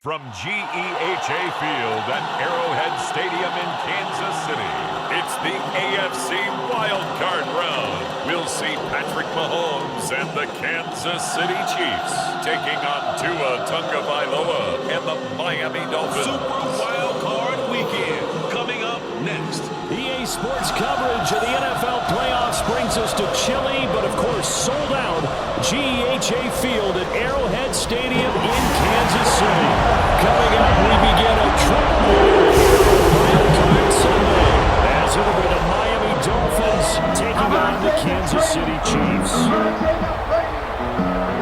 From GEHA Field at Arrowhead Stadium in Kansas City, it's the AFC Wildcard Round. We'll see Patrick Mahomes and the Kansas City Chiefs taking on Tua Tagovailoa and the Miami Dolphins. Super Wildcard Weekend coming up next. EA Sports coverage of the NFL playoffs brings us to chilly, but of course sold out GEHA Field at Arrowhead Stadium in Kansas City. Coming up, we begin a triple Wildcard Sunday as it'll be the Miami Dolphins taking on the Kansas City Chiefs.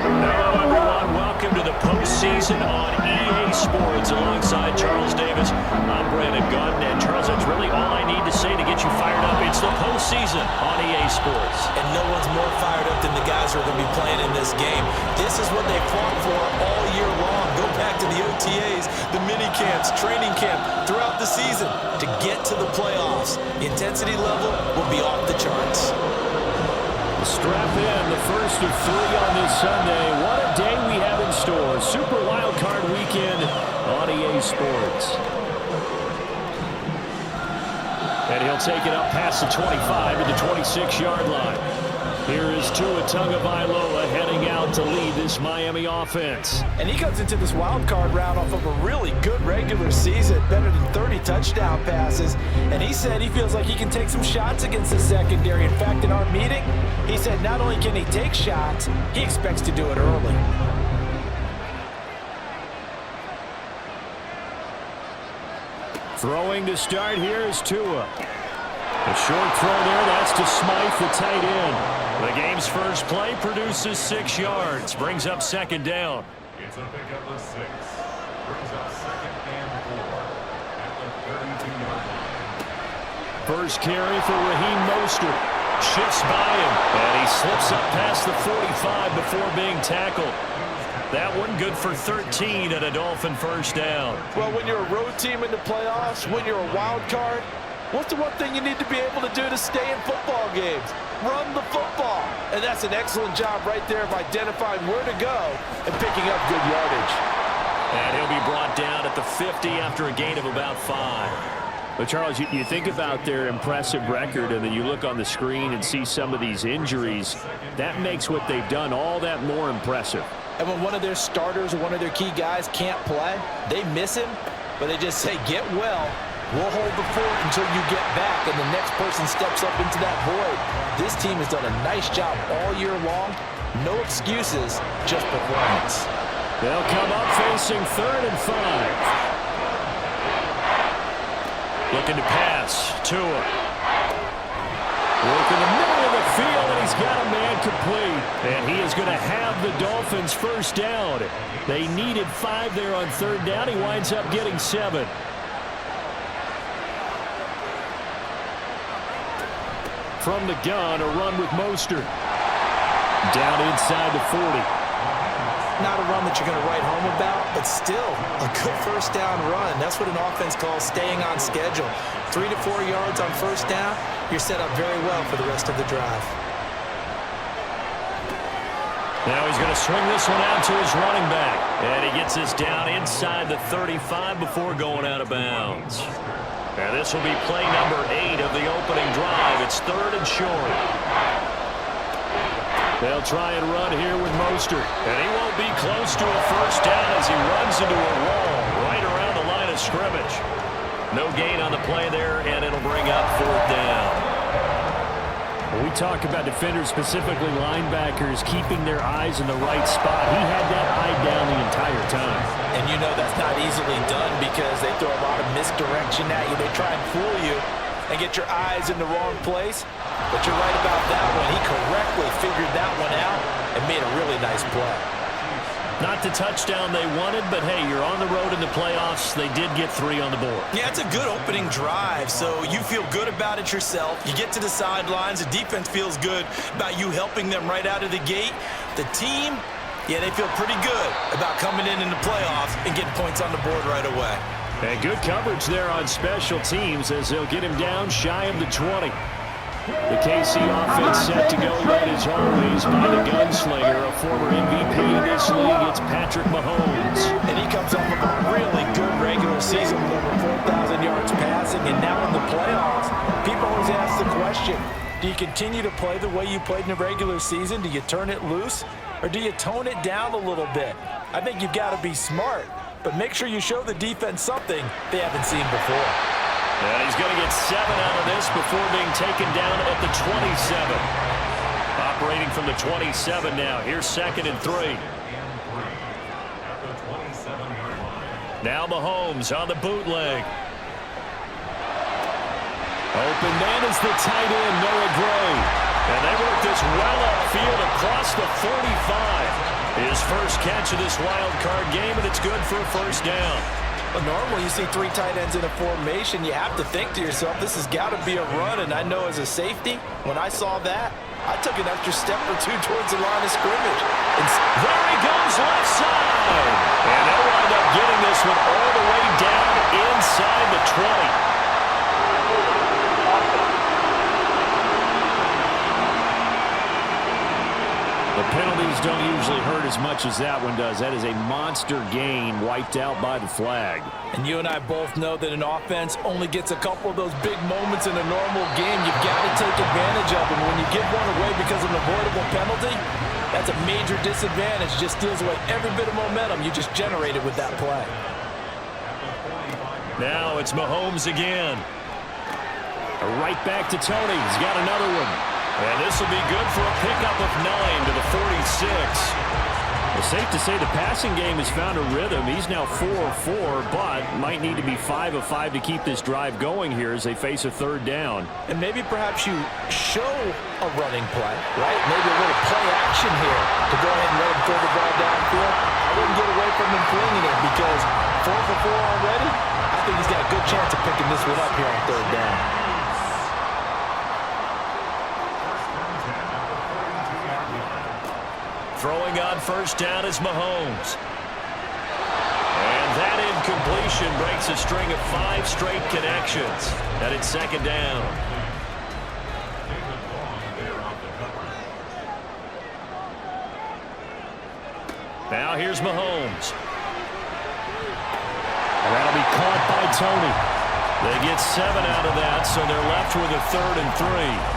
Hello, everyone. Welcome to the postseason on EA Sports alongside Charles Davis. I'm Brandon Gunn, and Charles, that's really all I need to say to get you fired up. It's the postseason on EA Sports. And no one's more fired up than the guys who are going to be playing in this game. This is what they fought for all year long. Go back to the OTAs, the mini camps, training camp, throughout the season to get to the playoffs. The intensity level will be off the charts. Strap in, the first of three on this Sunday. What a day we have in store. Super Wildcard Weekend on EA Sports. And he'll take it up past the 25 to the 26-yard line. Here is Tua Tagovailoa heading out to lead this Miami offense. And he comes into this wild card round off of a really good regular season, better than 30 touchdown passes. And he said he feels like he can take some shots against the secondary. In fact, in our meeting, he said not only can he take shots, he expects to do it early. Throwing to start here is Tua. A short throw there, that's to Smythe, the tight end. The game's first play produces 6 yards, brings up second down. It's a pickup of 6. Brings up second and 4 at the 32-yard line. First carry for Raheem Mostert. Shifts by him, and he slips up past the 45 before being tackled. That one good for 13 at a Dolphin first down. Well, when you're a road team in the playoffs, when you're a wild card, what's the one thing you need to be able to do to stay in football games? Run the football. And that's an excellent job right there of identifying where to go and picking up good yardage. And he'll be brought down at the 50 after a gain of about 5. But, Charles, you think about their impressive record, and then you look on the screen and see some of these injuries. That makes what they've done all that more impressive. And when one of their starters or one of their key guys can't play, they miss him, but they just say, get well. We'll hold the fort until you get back, and the next person steps up into that void. This team has done a nice job all year long. No excuses, just performance. They'll come up facing 3rd and 5. Looking to pass. Tua. Work in the middle of the field, and he's got a man complete. And he is going to have the Dolphins first down. They needed 5 there on 3rd down. He winds up getting 7. From the gun, a run with Mostert. Down inside the 40. Not a run that you're going to write home about, but still a good first down run. That's what an offense calls staying on schedule. 3 to 4 yards on first down, you're set up very well for the rest of the drive. Now he's going to swing this one out to his running back. And he gets this down inside the 35 before going out of bounds. And this will be play number 8 of the opening drive. It's 3rd and short. They'll try and run here with Mostert. And he won't be close to a first down as he runs into a wall right around the line of scrimmage. No gain on the play there, and it'll bring up 4th down. When we talk about defenders, specifically linebackers, keeping their eyes in the right spot, he had that eye down the entire time. And you know that's not easily done because they throw a lot of misdirection at you. They try and fool you and get your eyes in the wrong place. But you're right about that one. He correctly figured that one out and made a really nice play. Not the touchdown they wanted, but hey, you're on the road in the playoffs. They did get 3 on the board. Yeah, it's a good opening drive, so you feel good about it yourself. You get to the sidelines. The defense feels good about you helping them right out of the gate. The team, yeah, they feel pretty good about coming in the playoffs and getting points on the board right away. And good coverage there on special teams as they'll get him down shy of the 20. The KC offense set to go, led as always by the gunslinger, a former MVP in this league. It's Patrick Mahomes. And he comes off of a really good regular season with over 4,000 yards passing. And now in the playoffs, people always ask the question, do you continue to play the way you played in the regular season? Do you turn it loose? Or do you tone it down a little bit? I think you've got to be smart, but make sure you show the defense something they haven't seen before. And he's going to get 7 out of this before being taken down at the 27. Operating from the 27 now. Here's 2nd and 3. Now Mahomes on the bootleg. Open man is the tight end, Noah Gray. And they work this well upfield across the 45. His first catch of this wild card game, and it's good for a first down. Well, normally you see 3 tight ends in a formation. You have to think to yourself, this has got to be a run. And I know as a safety, when I saw that, I took an extra step or 2 towards the line of scrimmage. And there he goes left side. And they'll wind up getting this one all the way down inside the 20. The penalties don't usually hurt as much as that one does. That is a monster gain wiped out by the flag. And you and I both know that an offense only gets a couple of those big moments in a normal game. You've got to take advantage of them. When you give one away because of an avoidable penalty, that's a major disadvantage. Just steals away every bit of momentum you just generated with that play. Now it's Mahomes again. Right back to Tony. He's got another one. And this will be good for a pickup of 9 to the 46. It's safe to say the passing game has found a rhythm. He's now 4 of 4, but might need to be 5 of 5 to keep this drive going here as they face a 3rd down. And maybe perhaps you show a running play, right? Maybe a little play action here to go ahead and let him throw the ball downfield. I wouldn't get away from him flinging it because 4 for 4 already. I think he's got a good chance of picking this one up here on 3rd down. Throwing on 1st down is Mahomes. And that incompletion breaks a string of 5 straight connections. And it's 2nd down. Now here's Mahomes. And that'll be caught by Tony. They get 7 out of that, so they're left with a 3rd and 3.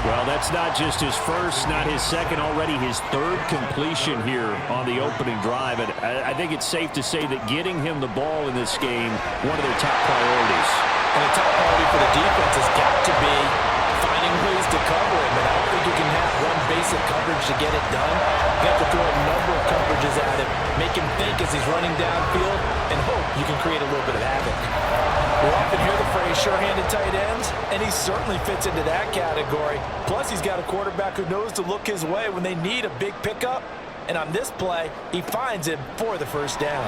Well, that's not just his first, not his second, already his 3rd completion here on the opening drive. And I think it's safe to say that getting him the ball in this game, one of their top priorities. And a top priority for the defense has got to be finding ways to cover him. And I don't think you can have one basic coverage to get it done. You have to throw a number of coverages at him, make him think as he's running downfield, and hope you can create a little bit of havoc. We often hear the phrase sure-handed tight ends, and he certainly fits into that category. Plus, he's got a quarterback who knows to look his way when they need a big pickup. And on this play, he finds him for the 1st down.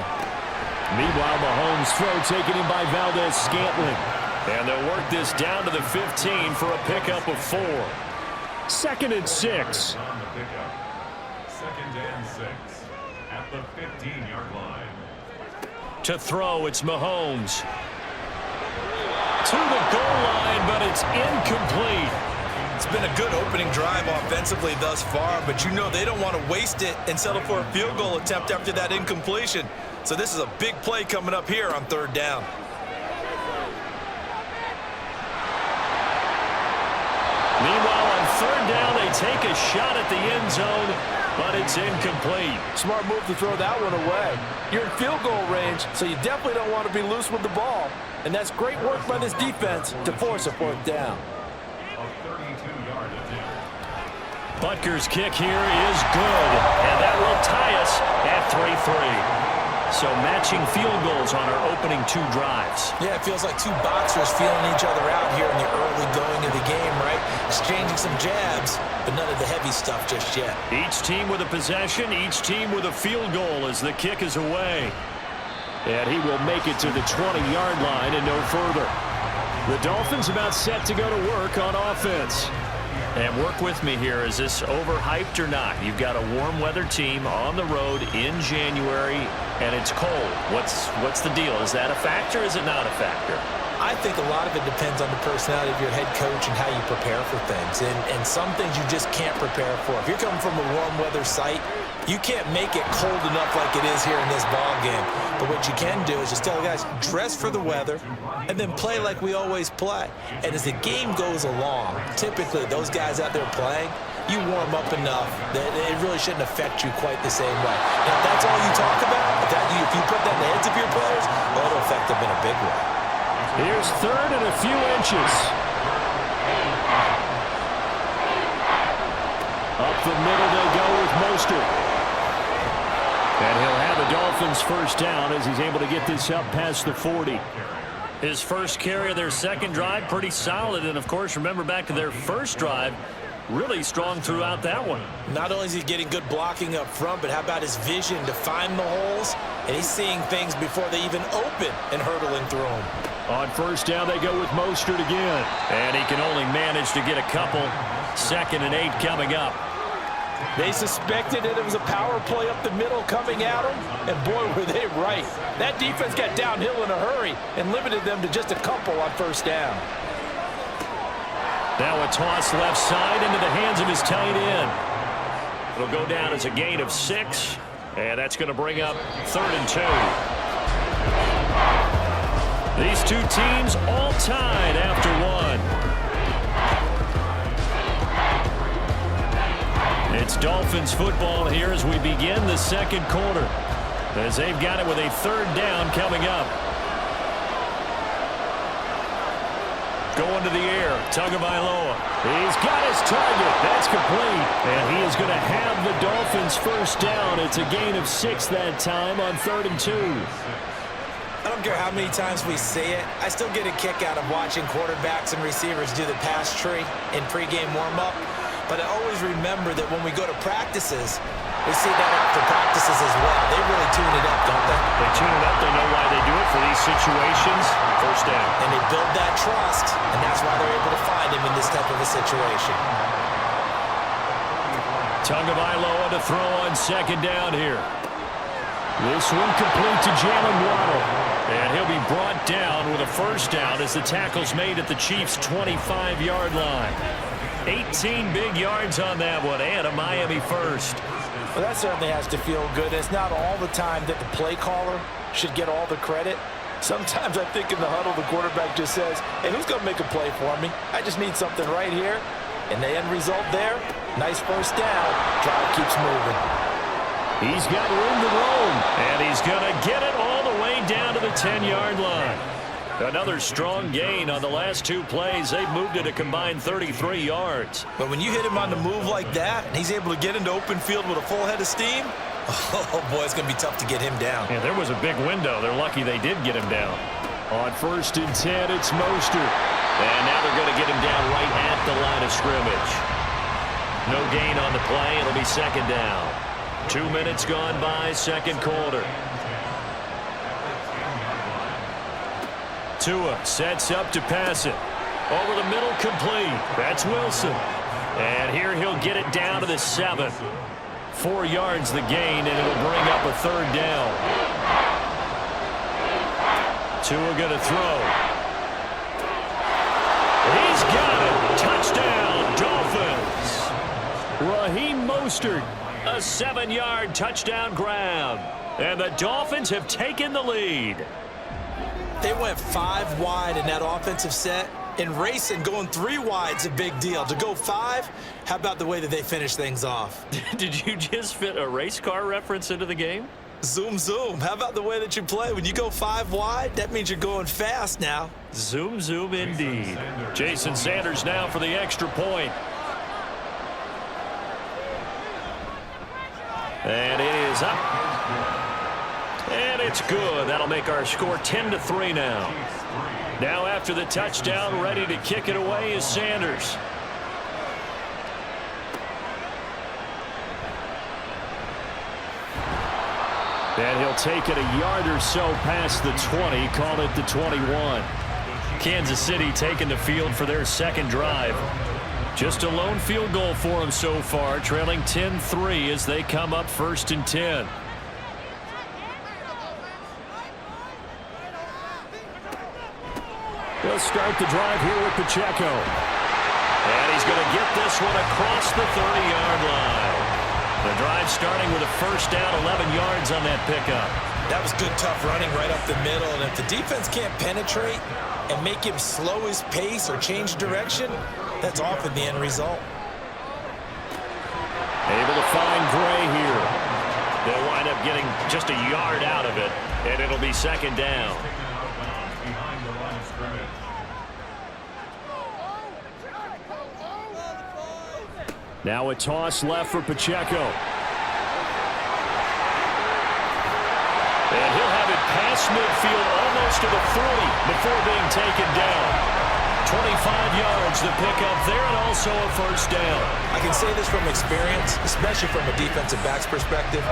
Meanwhile, Mahomes' throw taken in by Valdez-Scantling. And they'll work this down to the 15 for a pickup of 4. 2nd and 6. 2nd and 6 at the 15-yard line. To throw, it's Mahomes. To the goal line, but it's incomplete. It's been a good opening drive offensively thus far, but you know they don't want to waste it and settle for a field goal attempt after that incompletion. So this is a big play coming up here on 3rd down. Meanwhile, on 3rd down, they take a shot at the end zone, but it's incomplete. Smart move to throw that one away. You're in field goal range, so you definitely don't want to be loose with the ball. And that's great work by this defense to force a 4th down. Butker's kick here is good, and that will tie us at 3-3. So matching field goals on our opening 2 drives. Yeah, it feels like 2 boxers feeling each other out here in the early going of the game, right? Exchanging some jabs, but none of the heavy stuff just yet. Each team with a possession, each team with a field goal as the kick is away. And he will make it to the 20-yard line and no further. The Dolphins about set to go to work on offense. And work with me here. Is this overhyped or not? You've got a warm weather team on the road in January, and it's cold. What's the deal? Is that a factor? Is it not a factor? I think a lot of it depends on the personality of your head coach and how you prepare for things. And some things you just can't prepare for. If you're coming from a warm weather site, you can't make it cold enough like it is here in this ball game. But what you can do is just tell the guys, dress for the weather, and then play like we always play. And as the game goes along, typically those guys out there playing, you warm up enough that it really shouldn't affect you quite the same way. Now, if that's all you talk about, if you put that in the heads of your players, well, it'll affect them in a big way. Here's third and a few inches. Up the middle they go with Mostert. And he'll have a Dolphins first down as he's able to get this up past the 40. His first carry of their second drive, pretty solid. And, of course, remember back to their first drive, really strong throughout that one. Not only is he getting good blocking up front, but how about his vision to find the holes? And he's seeing things before they even open and hurtling through them. On first down, they go with Mostert again. And he can only manage to get a couple. 2nd and 8 coming up. They suspected that it was a power play up the middle coming at them, and boy, were they right. That defense got downhill in a hurry and limited them to just a couple on first down. Now a toss left side into the hands of his tight end. It'll go down as a gain of 6, and that's going to bring up 3rd and 2. These two teams all tied after one. It's Dolphins football here as we begin the second quarter, as they've got it with a 3rd down coming up. Going to the air, Tagovailoa. He's got his target. That's complete. And he is going to have the Dolphins first down. It's a gain of 6 that time on 3rd and 2. I don't care how many times we see it. I still get a kick out of watching quarterbacks and receivers do the pass tree in pregame warm-up. But I always remember that when we go to practices, we see that after practices as well. They really tune it up, don't they? They tune it up. They know why they do it for these situations. First down. And they build that trust, and that's why they're able to find him in this type of a situation. Tagovailoa to throw on 2nd down here. This one complete to Jalen Waddle. And he'll be brought down with a first down as the tackle's made at the Chiefs' 25-yard line. 18 big yards on that one, and a Miami first. Well, that certainly has to feel good. It's not all the time that the play caller should get all the credit. Sometimes I think in the huddle, the quarterback just says, hey, who's going to make a play for me? I just need something right here. And the end result there, nice first down. Drive keeps moving. He's got room to roam, and he's going to get it all the way down to the 10-yard line. Another strong gain on the last 2 plays. They've moved it a combined 33 yards. But when you hit him on the move like that, and he's able to get into open field with a full head of steam, oh, boy, it's going to be tough to get him down. Yeah, there was a big window. They're lucky they did get him down. On 1st and 10, it's Mostert. And now they're going to get him down right at the line of scrimmage. No gain on the play. It'll be 2nd down. 2 minutes gone by, 2nd quarter. Tua sets up to pass it. Over the middle, complete. That's Wilson. And here he'll get it down to the 7. 4 yards the gain, and it'll bring up a 3rd down. Tua going to throw. He's got it. Touchdown, Dolphins. Raheem Mostert, a 7-yard touchdown grab. And the Dolphins have taken the lead. They went 5 wide in that offensive set, and racing going 3 wide's a big deal. To go 5, how about the way that they finish things off? Did you just fit a race car reference into the game? Zoom, zoom. How about the way that you play? When you go 5 wide, that means you're going fast now. Zoom, zoom indeed. Jason Sanders now for the extra point. And it is up. And it's good. That'll make our score 10-3 now. Now after the touchdown, ready to kick it away is Sanders. And he'll take it a yard or so past the 20, call it the 21. Kansas City taking the field for their second drive. Just a lone field goal for them so far, trailing 10-3 as they come up 1st and 10. They'll start the drive here with Pacheco. And he's going to get this one across the 30-yard line. The drive starting with a first down, 11 yards on that pickup. That was good, tough running right up the middle. And if the defense can't penetrate and make him slow his pace or change direction, that's often the end result. Able to find Gray here. They'll wind up getting just a yard out of it, and it'll be 2nd down. Now a toss left for Pacheco. And he'll have it past midfield almost to the 40 before being taken down. 25 yards the pickup there, and also a first down. I can say this from experience, especially from a defensive back's perspective.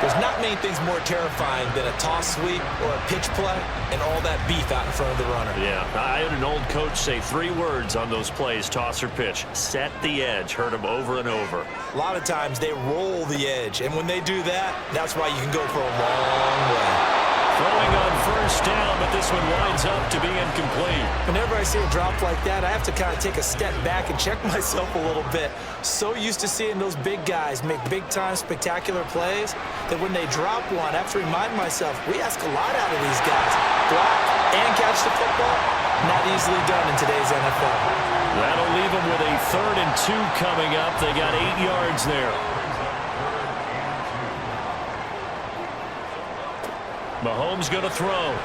There's not many things more terrifying than a toss sweep or a pitch play and all that beef out in front of the runner. Yeah, I had an old coach say 3 words on those plays, toss or pitch. Set the edge. Heard him over and over. A lot of times they roll the edge, and when they do that, that's why you can go for a long way. Throwing on first down, but this one winds up to be incomplete. Whenever I see a drop like that, I have to kind of take a step back and check myself a little bit. So used to seeing those big guys make big-time spectacular plays that when they drop one, I have to remind myself, we ask a lot out of these guys. Block and catch the football, not easily done in today's NFL. That'll leave them with a 3rd and 2 coming up. They got 8 yards there. Mahomes going to throw.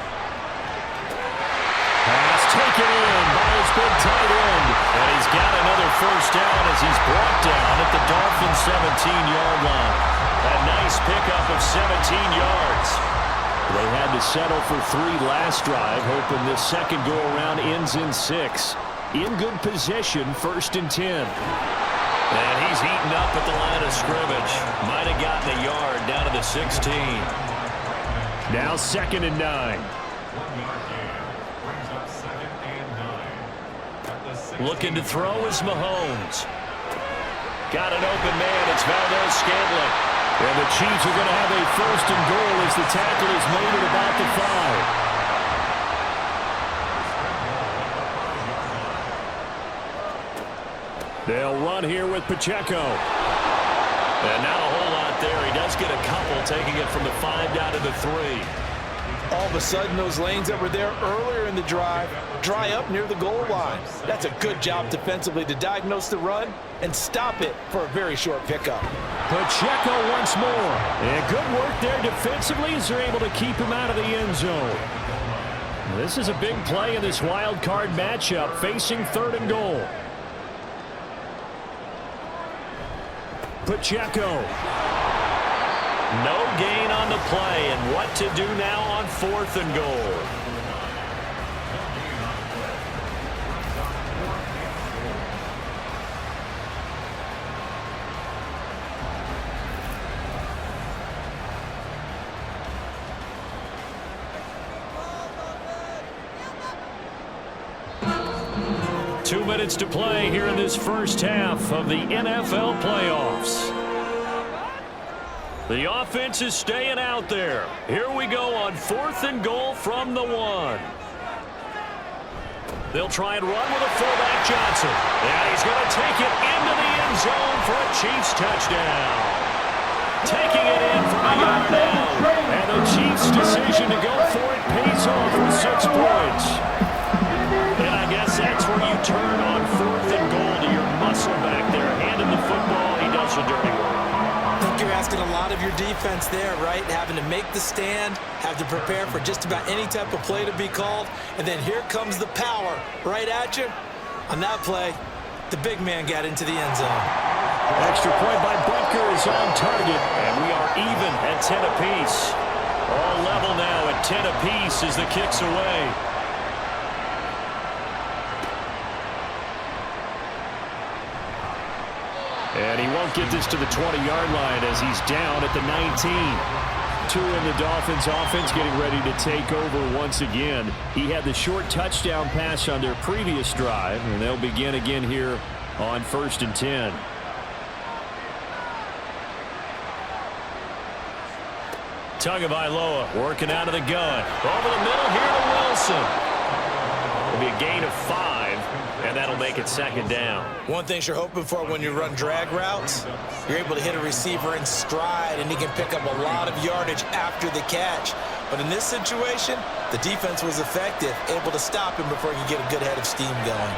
Pass taken in by his big tight end. And he's got another first down as he's brought down at the Dolphins' 17-yard line. A nice pickup of 17 yards. They had to settle for 3 last drive, hoping this second go-around ends in 6. In good position, 1st and 10. And he's heating up at the line of scrimmage. Might have gotten a yard down to the 16. Now 2nd and 9. Looking to throw is Mahomes. Got an open man. It's Valdez-Scantling. And the Chiefs are going to have a 1st and goal as the tackle is made at about the 5. They'll run here with Pacheco. And not a whole lot there. He does get a couple, taking it from the 5 down to the 3. All of a sudden, those lanes that were there earlier in the drive dry up near the goal line. That's a good job defensively to diagnose the run and stop it for a very short pickup. Pacheco once more. And good work there defensively as they're able to keep him out of the end zone. This is a big play in this wild card matchup, facing 3rd and goal. Pacheco. No gain on the play, and what to do now on 4th and goal. Two minutes to play here in this first half of the NFL playoffs. The offense is staying out there. Here we go on 4th and goal from the 1. They'll try and run with a fullback, Johnson. And he's going to take it into the end zone for a Chiefs touchdown. Taking it in from a yard out. And the Chiefs' decision to go for it pays off with 6 points. And I guess that's where you turn on 4th and goal to your muscle back there. Handing the football, he does the dirty work. I think you're asking a lot of your defense there, right? Having to make the stand, have to prepare for just about any type of play to be called, and then here comes the power right at you. On that play, the big man got into the end zone. Extra point by Butker is on target, and we are even at 10 apiece. All level now at 10 apiece as the kick's away. And he won't get this to the 20-yard line as he's down at the 19. 2 in the Dolphins offense getting ready to take over once again. He had the short touchdown pass on their previous drive, and they'll begin again here on 1st and 10. Tagovailoa working out of the gun. Over the middle here to Wilson. It'll be a gain of 5, and that'll make it 2nd down. One thing you're hoping for when you run drag routes, you're able to hit a receiver in stride, and he can pick up a lot of yardage after the catch. But in this situation, the defense was effective, able to stop him before he could get a good head of steam going.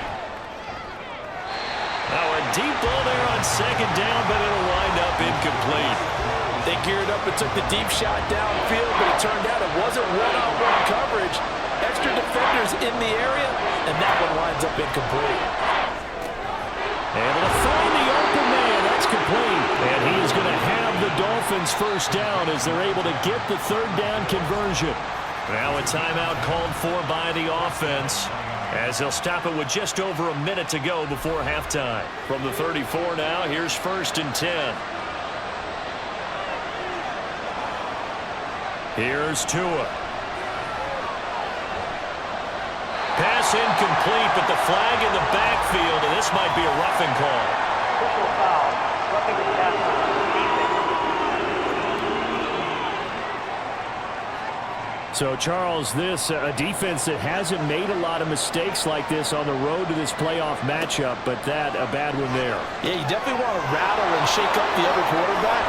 Now a deep ball there on 2nd down, but it'll wind up incomplete. They geared up and took the deep shot downfield, but it turned out it wasn't one-on-one coverage. Extra defenders in the area, and that one winds up incomplete. Able to find the open man. That's complete. And he is going to have the Dolphins 1st down as they're able to get the 3rd down conversion. Now a timeout called for by the offense, as they'll stop it with just over a minute to go before halftime. From the 34 now, here's 1st and 10. Here's Tua. Pass incomplete, but the flag in the backfield, and this might be a roughing call. Official foul. Roughing the passer. So, Charles, this a defense that hasn't made a lot of mistakes like this on the road to this playoff matchup, but that a bad one there. Yeah, you definitely want to rattle and shake up the other quarterback,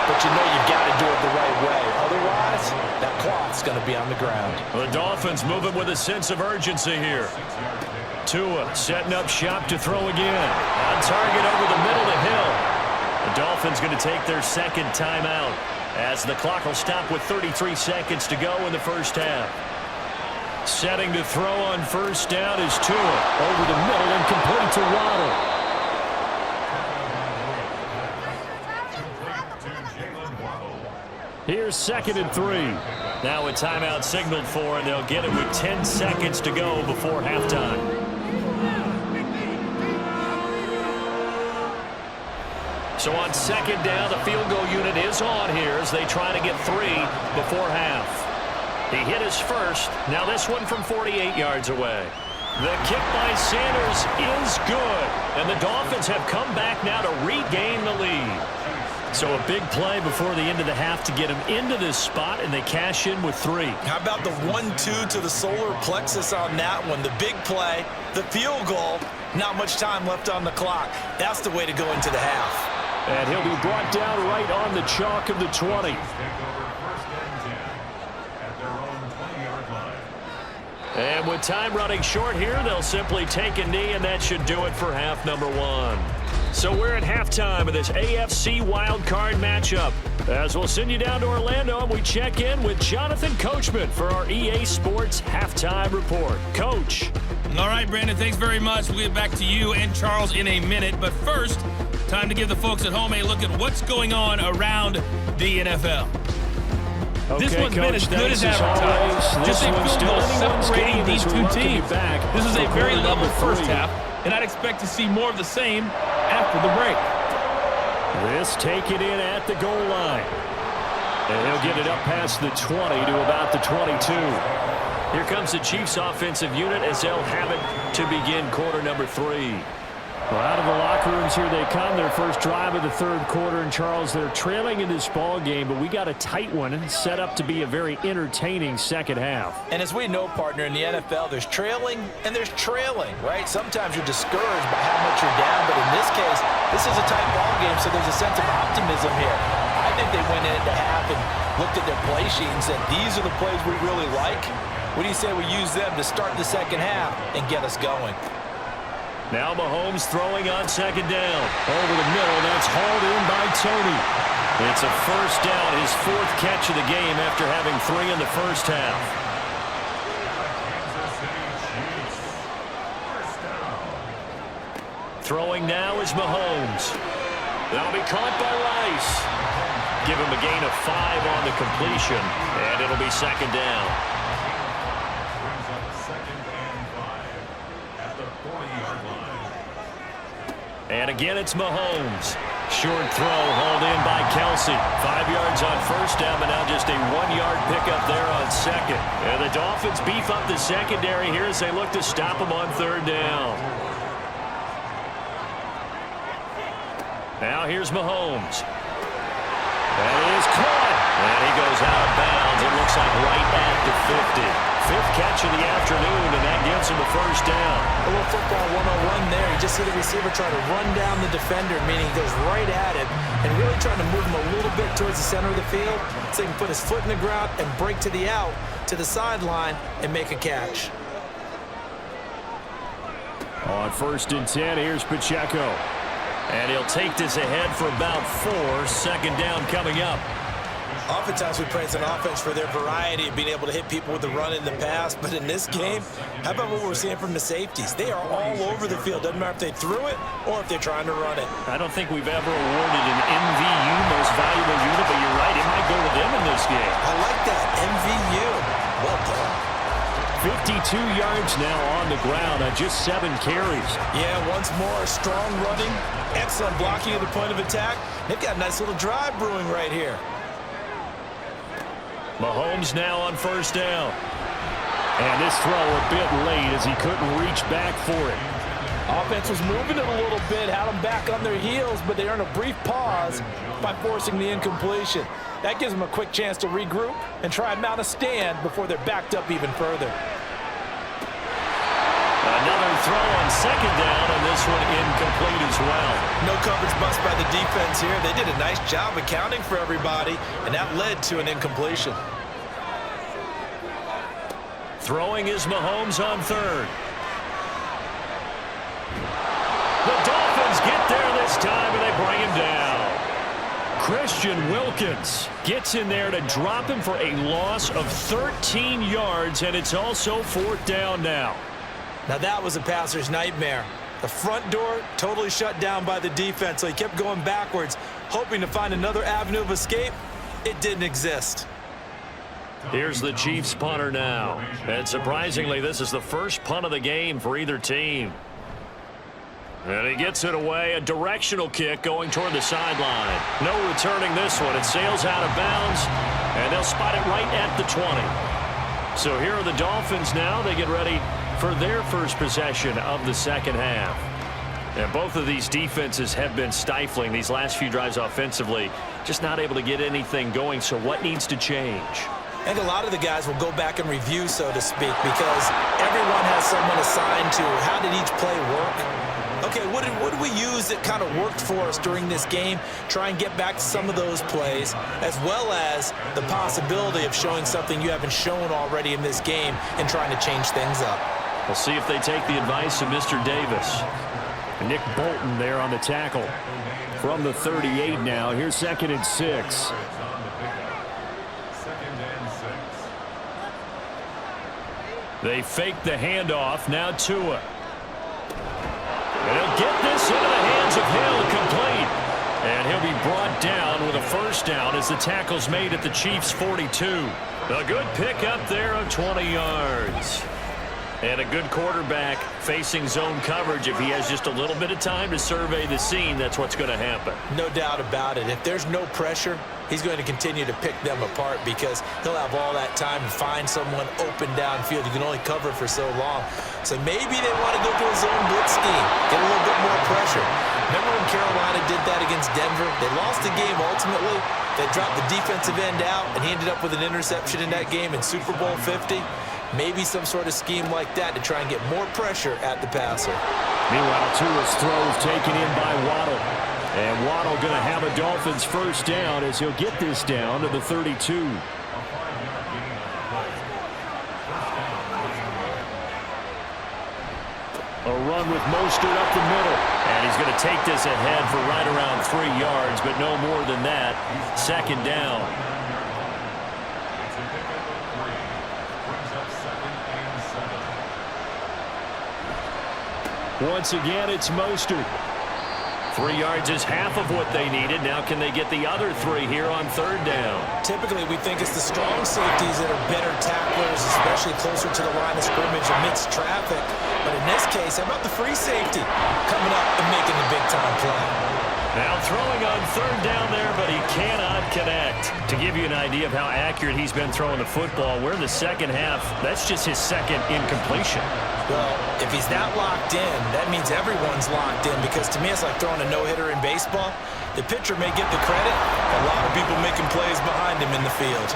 but you know you've got to do it the right way. Otherwise, that clock's going to be on the ground. The Dolphins moving with a sense of urgency here. Tua setting up shop to throw again. On target over the middle to Hill. The Dolphins going to take their 2nd timeout, as the clock will stop with 33 seconds to go in the 1st half. Setting to throw on 1st down is Tua. Over the middle and complete to Waddle. Here's 2nd and 3. Now a timeout signaled for, and they'll get it with 10 seconds to go before halftime. So on 2nd down, the field goal unit is on here as they try to get 3 before half. He hit his first. Now this one from 48 yards away. The kick by Sanders is good, and the Dolphins have come back now to regain the lead. So a big play before the end of the half to get him into this spot, and they cash in with 3. How about the 1-2 to the solar plexus on that one? The big play, the field goal, not much time left on the clock. That's the way to go into the half. And he'll be brought down right on the chalk of the 20. And with time running short here, they'll simply take a knee, and that should do it for half number 1. So we're at halftime of this AFC wildcard matchup, as we'll send you down to Orlando and we check in with Jonathan Coachman for our EA Sports Halftime Report. Coach. All right, Brandon, thanks very much. We'll get back to you and Charles in a minute. But first, time to give the folks at home a look at what's going on around the NFL. Okay, this one's been as good as advertised. Just a field goal separating these two teams. This is a very level first half, and I'd expect to see more of the same after the break. This taken in at the goal line. And he'll get it up past the 20 to about the 22. Here comes the Chiefs offensive unit as they'll have it to begin quarter number 3. Well, out of the locker rooms here they come. Their first drive of the 3rd quarter. And, Charles, they're trailing in this ball game, but we got a tight one set up to be a very entertaining 2nd half. And as we know, partner, in the NFL, there's trailing and there's trailing, right? Sometimes you're discouraged by how much you're down, but in this case, this is a tight ball game, so there's a sense of optimism here. I think they went into half and looked at their play sheet and said, these are the plays we really like. What do you say we use them to start the 2nd half and get us going? Now Mahomes throwing on 2nd down. Over the middle, that's hauled in by Tony. It's a 1st down, his 4th catch of the game after having 3 in the 1st half. Throwing now is Mahomes. That'll be caught by Rice. Give him a gain of 5 on the completion, and it'll be 2nd down. And again, it's Mahomes. Short throw hauled in by Kelsey. 5 yards on 1st down, but now just a 1-yard pickup there on 2nd. And the Dolphins beef up the secondary here as they look to stop him on 3rd down. Now here's Mahomes. That is caught. And he goes out of bounds. It looks like right at the 50. Fifth catch of the afternoon, and that gives him a first down. A little football 101 there. You just see the receiver try to run down the defender, meaning he goes right at him and really trying to move him a little bit towards the center of the field so he can put his foot in the ground and break to the out, to the sideline, and make a catch. On 1st and 10, here's Pacheco. And he'll take this ahead for about 4. Second down coming up. Oftentimes we praise an offense for their variety of being able to hit people with the run in the pass, but in this game, how about what we're seeing from the safeties? They are all over the field. Doesn't matter if they threw it or if they're trying to run it. I don't think we've ever awarded an MVU, most valuable unit, but you're right, it might go to them in this game. I like that, MVU. Well done. 52 yards now on the ground on just 7 carries. Yeah, once more, strong running, excellent blocking at the point of attack. They've got a nice little drive brewing right here. Mahomes now on 1st down. And this throw a bit late as he couldn't reach back for it. Offense was moving it a little bit, had them back on their heels, but they earned a brief pause by forcing the incompletion. That gives them a quick chance to regroup and try and mount a stand before they're backed up even further. Another throw on 2nd down, and this one incomplete as well. No coverage bust by the defense here. They did a nice job accounting for everybody, and that led to an incompletion. Throwing is Mahomes on 3rd. The Dolphins get there this time, and they bring him down. Christian Wilkins gets in there to drop him for a loss of 13 yards, and it's also 4th down now. Now that was a passer's nightmare. The front door totally shut down by the defense, so he kept going backwards, hoping to find another avenue of escape. It didn't exist. Here's the Chiefs punter now. And surprisingly, this is the first punt of the game for either team. And he gets it away, a directional kick going toward the sideline. No returning this one. It sails out of bounds, and they'll spot it right at the 20. So here are the Dolphins now. They get ready for their first possession of the second half. And both of these defenses have been stifling these last few drives offensively, just not able to get anything going. So what needs to change? I think a lot of the guys will go back and review, so to speak, because everyone has someone assigned to how did each play work. Okay, what did we use that kind of worked for us during this game? Try and get back to some of those plays, as well as the possibility of showing something you haven't shown already in this game and trying to change things up. We'll see if they take the advice of Mr. Davis. Nick Bolton there on the tackle. From the 38 now, here's 2nd and 6. They fake the handoff, now Tua. And he'll get this into the hands of Hill, complete. And he'll be brought down with a first down as the tackle's made at the Chiefs' 42. A good pickup there of 20 yards. And a good quarterback facing zone coverage. If he has just a little bit of time to survey the scene, that's what's going to happen. No doubt about it. If there's no pressure, he's going to continue to pick them apart because he'll have all that time to find someone open downfield. You can only cover for so long. So maybe they want to go to a zone blitz scheme, get a little bit more pressure. Remember when Carolina did that against Denver? They lost the game ultimately. They dropped the defensive end out, and he ended up with an interception in that game in Super Bowl 50. Maybe some sort of scheme like that to try and get more pressure at the passer. Meanwhile, Tua's throw is taken in by Waddle. And Waddle going to have a Dolphins first down as he'll get this down to the 32. A run with Mostert up the middle. And he's going to take this ahead for right around 3 yards, but no more than that. 2nd down. Once again, it's Mostert. 3 yards is half of what they needed. Now can they get the other 3 here on 3rd down? Typically, we think it's the strong safeties that are better tacklers, especially closer to the line of scrimmage amidst traffic. But in this case, how about the free safety coming up and making the big-time play? Now throwing on third down there, but he cannot connect. To give you an idea of how accurate he's been throwing the football, we're in the second half. That's just his second incompletion. Well, if he's not locked in, that means everyone's locked in, because to me it's like throwing a no-hitter in baseball. The pitcher may get the credit, a lot of people making plays behind him in the field.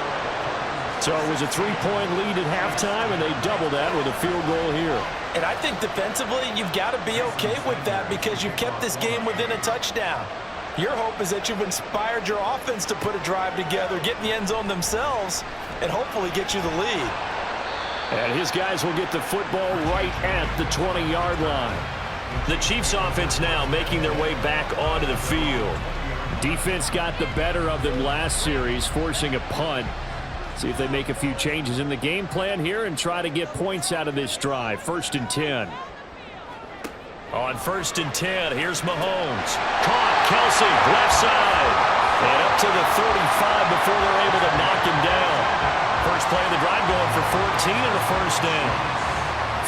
So it was a 3-point lead at halftime, and they doubled that with a field goal here. And I think defensively, you've got to be okay with that because you've kept this game within a touchdown. Your hope is that you've inspired your offense to put a drive together, get in the end zone themselves, and hopefully get you the lead. And his guys will get the football right at the 20-yard line. The Chiefs offense now making their way back onto the field. Defense got the better of them last series, forcing a punt. See if they make a few changes in the game plan here and try to get points out of this drive. 1st and 10. On 1st and 10, here's Mahomes. Caught, Kelsey, left side. And up to the 35 before they're able to knock him down. First play of the drive going for 14 and a first down.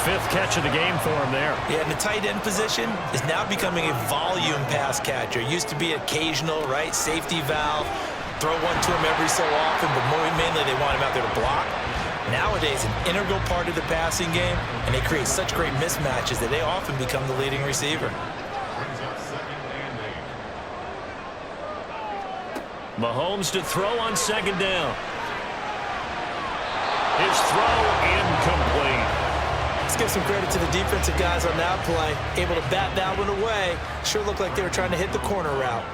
5th catch of the game for him there. Yeah, and the tight end position is now becoming a volume pass catcher. Used to be occasional, right? Safety valve. Throw one to him every so often, but mainly they want him out there to block. Nowadays, an integral part of the passing game, and they create such great mismatches that they often become the leading receiver. Mahomes to throw on 2nd down. His throw incomplete. Let's give some credit to the defensive guys on that play. Able to bat that one away. Sure looked like they were trying to hit the corner route.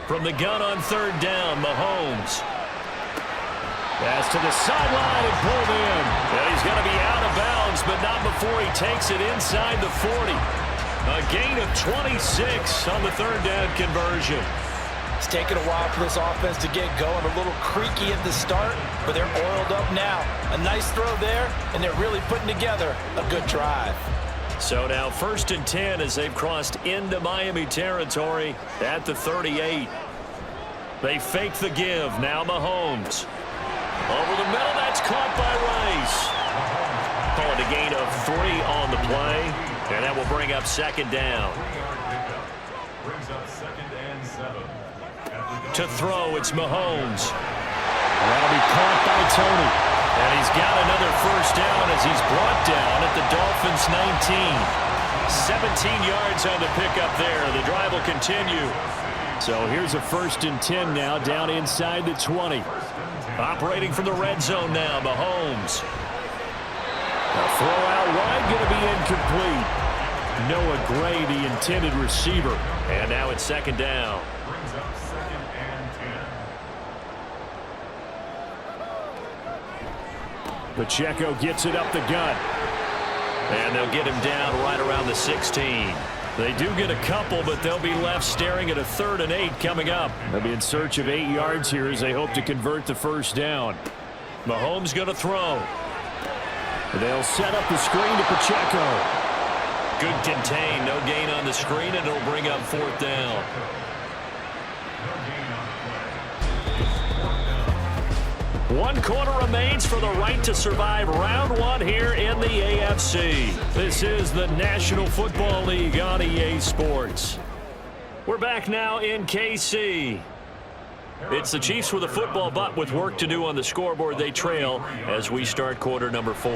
From the gun on 3rd down, Mahomes. Pass to the sideline and pulled in. And he's going to be out of bounds, but not before he takes it inside the 40. A gain of 26 on the 3rd down conversion. It's taken a while for this offense to get going. A little creaky at the start, but they're oiled up now. A nice throw there, and they're really putting together a good drive. So now 1st and 10 as they've crossed into Miami territory at the 38. They fake the give. Now Mahomes. Over the middle, that's caught by Rice. Call it a gain of 3 on the play, and that will bring up 2nd down. To throw, it's Mahomes. That'll be caught by Tony. And he's got another first down as he's brought down at the Dolphins' 19. 17 yards on the pickup there. The drive will continue. So here's a 1st and 10 now down inside the 20. Operating from the red zone now, Mahomes. A throw out wide, going to be incomplete. Noah Gray, the intended receiver. And now it's 2nd down. Pacheco gets it up the gut. And they'll get him down right around the 16. They do get a couple, but they'll be left staring at a 3rd and 8 coming up. They'll be in search of 8 yards here as they hope to convert the first down. Mahomes going to throw. They'll set up the screen to Pacheco. Good contain, no gain on the screen, and it'll bring up 4th down. One quarter remains for the right to survive round 1 here in the AFC. This is the National Football League on EA Sports. We're back now in KC. It's the Chiefs with a football, but with work to do on the scoreboard. They trail as we start quarter number 4.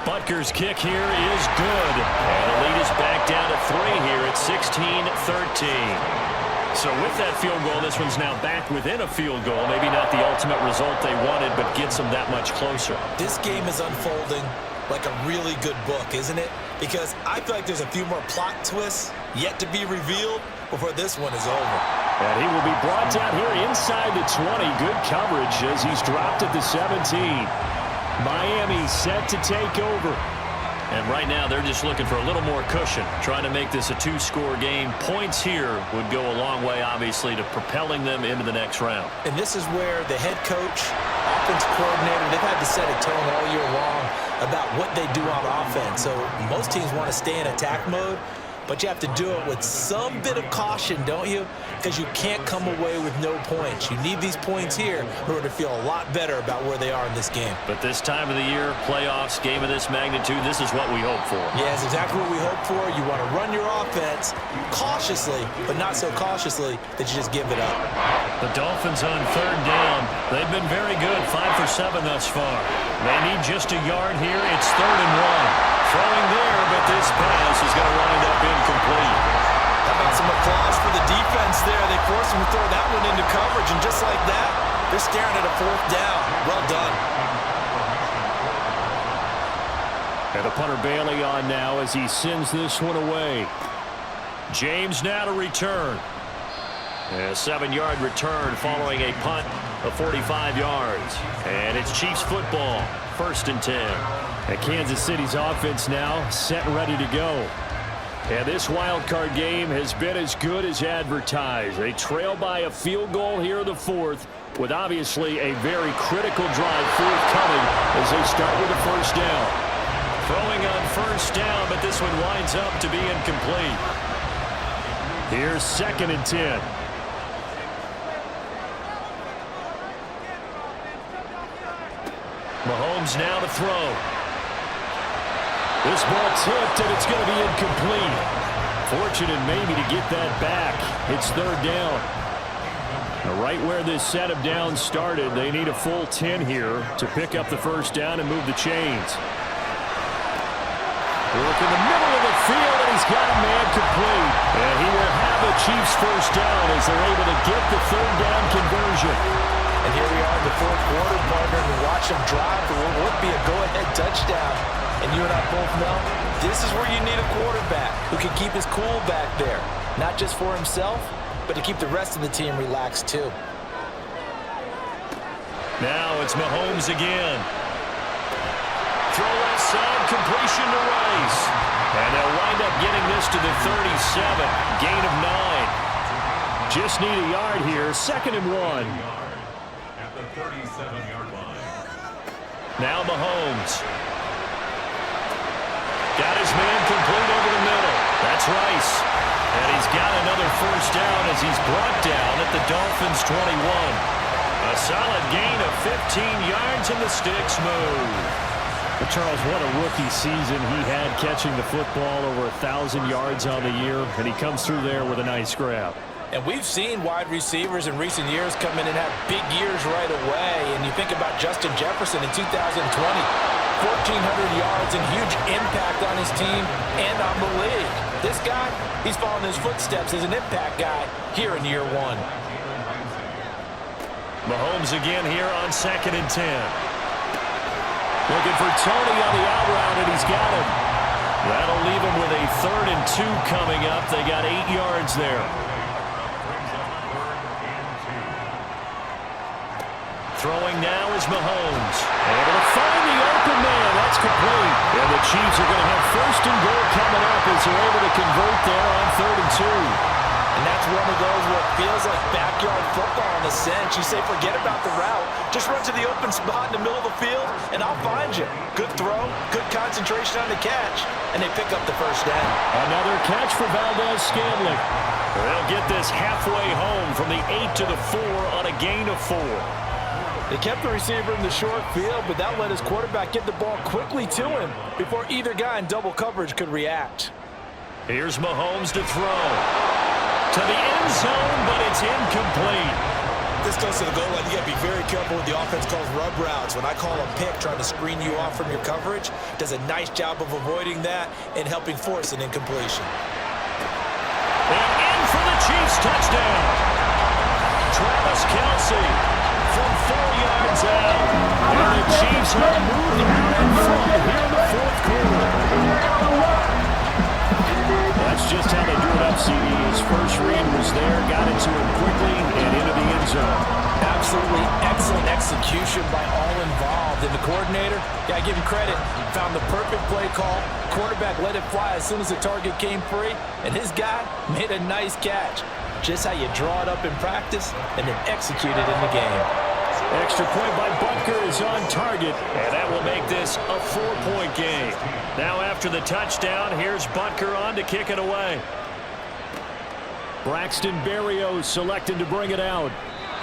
Butker's kick here is good. And the lead is back down to 3 here at 16-13. So with that field goal, this one's now back within a field goal. Maybe not the ultimate result they wanted, but gets them that much closer. This game is unfolding like a really good book, isn't it? Because I feel like there's a few more plot twists yet to be revealed before this one is over. And he will be brought down here inside the 20. Good coverage as he's dropped at the 17. Miami set to take over. And right now they're just looking for a little more cushion, trying to make this a 2-score game. Points here would go a long way, obviously, to propelling them into the next round. And this is where the head coach, offensive coordinator, they've had to set a tone all year long about what they do on offense. So most teams want to stay in attack mode, but you have to do it with some bit of caution, don't you? Because you can't come away with no points. You need these points here in order to feel a lot better about where they are in this game. But this time of the year, playoffs, game of this magnitude, this is what we hope for. Yeah, it's exactly what we hope for. You want to run your offense cautiously, but not so cautiously that you just give it up. The Dolphins on third down. They've been very good, 5 for 7 thus far. They need just a yard here. It's 3rd and 1. Throwing there, but this pass is going to wind up incomplete. How about some applause for the defense there? They forced him to throw that one into coverage, and just like that, they're staring at a 4th down. Well done. And the punter Bailey on now as he sends this one away. James now to return. A 7-yard return following a punt of 45 yards. And it's Chiefs football, 1st and 10. And Kansas City's offense now set and ready to go. And this wild card game has been as good as advertised. They trail by a field goal here in the 4th, with obviously a very critical drive forthcoming as they start with a 1st down. Throwing on 1st down, but this one winds up to be incomplete. Here's 2nd and 10. Mahomes now to throw. This ball tipped, and it's going to be incomplete. Fortunate maybe to get that back. It's 3rd down. Now right where this set of downs started, they need a full 10 here to pick up the 1st down and move the chains. Work in the middle of the field, and he's got a man complete. And he will have the Chiefs 1st down as they're able to get the 3rd down conversion. And here we are in the 4th quarter, partner, and watch them drive for what would be a go-ahead touchdown. And you and I both know this is where you need a quarterback who can keep his cool back there. Not just for himself, but to keep the rest of the team relaxed too. Now it's Mahomes again. Throw left side, completion to Rice. And they'll wind up getting this to the 37. Gain of 9. Just need a yard here. 2nd and 1. At the 37-yard line. Now Mahomes. Got his man complete over the middle. That's Rice. And he's got another 1st down as he's brought down at the Dolphins' 21. A solid gain of 15 yards and the sticks move. Well, Charles, what a rookie season he had catching the football, over 1,000 yards on the year, and he comes through there with a nice grab. And we've seen wide receivers in recent years come in and have big years right away. And you think about Justin Jefferson in 2020, 1,400 yards and huge impact on his team and on the league. This guy, he's following his footsteps as an impact guy here in year 1. Mahomes again here on 2nd and 10. Looking for Tony on the out route, and he's got him. That'll leave him with a 3rd and 2 coming up. They got 8 yards there. Throwing now is Mahomes. Able to find the open man. That's complete. And the Chiefs are going to have 1st and goal coming up as they're able to convert there on 3rd and 2. And that's one of those what feels like backyard football in a sense. You say forget about the route. Just run to the open spot in the middle of the field, and I'll find you. Good throw, good concentration on the catch, and they pick up the 1st down. Another catch for Valdez-Scantling. They'll get this halfway home from the 8 to the 4 on a gain of 4. They kept the receiver in the short field, but that let his quarterback get the ball quickly to him before either guy in double coverage could react. Here's Mahomes to throw. To the end zone, but it's incomplete. This goes to the goal line. You got to be very careful with the offense calls rub routes. When I call a pick trying to screen you off from your coverage, does a nice job of avoiding that and helping force an incompletion. And in for the Chiefs touchdown. Travis Kelce from 4 yards out. And the Chiefs have moved out in front here in the 4th quarter. That's just how they drew it up, CD. His first read was there, got it to him quickly, and into the end zone. Absolutely excellent execution by all involved. And the coordinator, got to give him credit, found the perfect play call. Quarterback let it fly as soon as the target came free, and his guy made a nice catch. Just how you draw it up in practice and then execute it in the game. Extra point by Butker is on target, and that will make this a 4-point game. Now after the touchdown, here's Butker on to kick it away. Braxton Berrios selected to bring it out.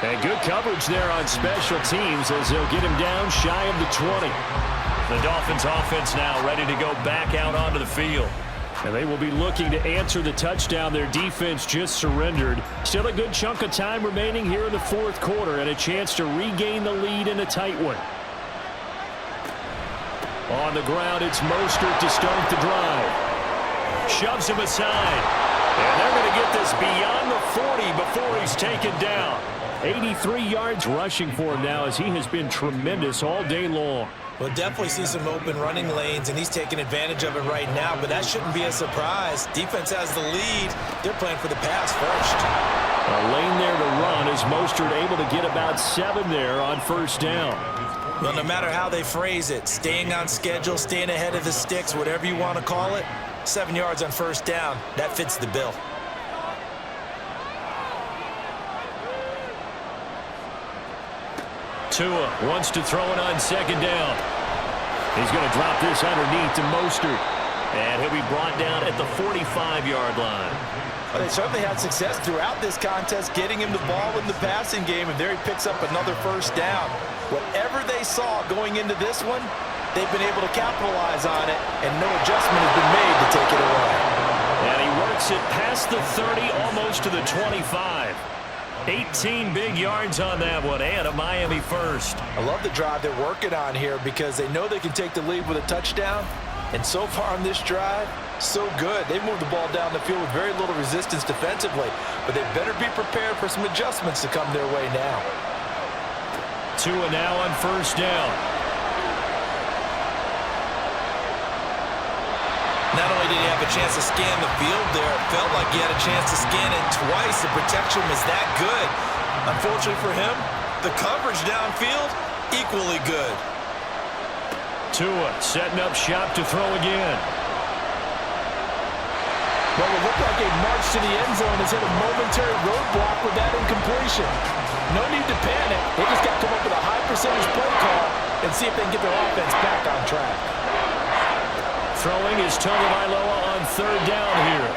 And good coverage there on special teams as they'll get him down shy of the 20. The Dolphins offense now ready to go back out onto the field. And they will be looking to answer the touchdown their defense just surrendered. Still a good chunk of time remaining here in the fourth quarter and a chance to regain the lead in a tight one. On the ground, it's Mostert to start the drive. Shoves him aside. And they're going to get this beyond the 40 before he's taken down. 83 yards rushing for him now as he has been tremendous all day long. We'll definitely see some open running lanes, and he's taking advantage of it right now, but that shouldn't be a surprise. Defense has the lead. They're playing for the pass first. A lane there to run as Mostert able to get about 7 there on first down. Well, no matter how they phrase it, staying on schedule, staying ahead of the sticks, whatever you want to call it, 7 yards on first down, that fits the bill. Tua wants to throw it on second down. He's going to drop this underneath to Mostert. And he'll be brought down at the 45-yard line. Well, they certainly had success throughout this contest getting him the ball in the passing game, and there he picks up another first down. Whatever they saw going into this one, they've been able to capitalize on it, and no adjustment has been made to take it away. And he works it past the 30, almost to the 25. 18 big yards on that one, and a Miami first. I love the drive they're working on here because they know they can take the lead with a touchdown. And so far on this drive, so good. They've moved the ball down the field with very little resistance defensively, but they better be prepared for some adjustments to come their way now. Tua now on first down. Not only did he have a chance to scan the field there, it felt like he had a chance to scan it twice. The protection was that good. Unfortunately for him, the coverage downfield, equally good. Tua setting up shop to throw again. Well, it looked like a march to the end zone has hit a momentary roadblock with that incompletion. No need to panic. They just got to come up with a high percentage play call and see if they can get their offense back on track. Throwing is Tagovailoa on third down here.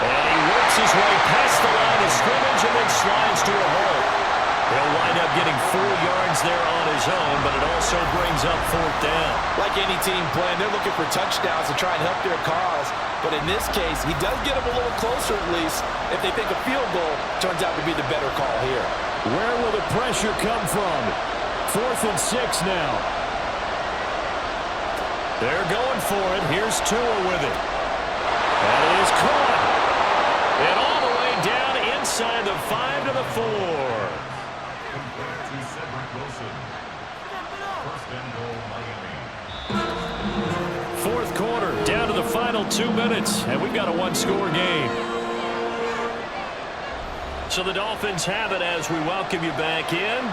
And he works his way past the line of scrimmage and then slides to a hole. He'll wind up getting 4 yards there on his own, but it also brings up fourth down. Like any team playing, they're looking for touchdowns to try and help their cause. But in this case, he does get them a little closer at least if they think a field goal turns out to be the better call here. Where will the pressure come from? 4th and 6 now. They're going for it. Here's Tua with it. That is caught. And all the way down inside the 5 to the 4. Fourth quarter, down to the final 2 minutes, and we've got a one-score game. So the Dolphins have it as we welcome you back in.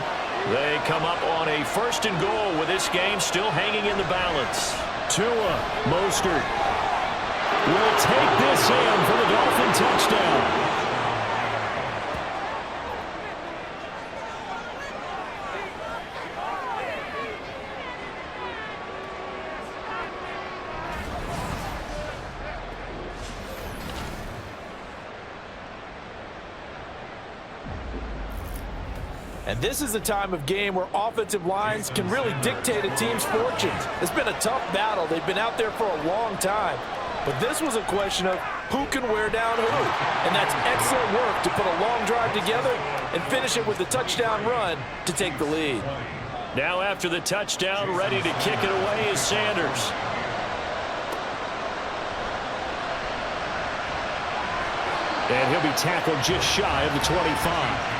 They come up on a 1st and goal with this game still hanging in the balance. Tua, Mostert will take this in for the Dolphin touchdown. And this is the time of game where offensive lines can really dictate a team's fortunes. It's been a tough battle. They've been out there for a long time. But this was a question of who can wear down who. And that's excellent work to put a long drive together and finish it with a touchdown run to take the lead. Now after the touchdown, ready to kick it away is Sanders. And he'll be tackled just shy of the 25.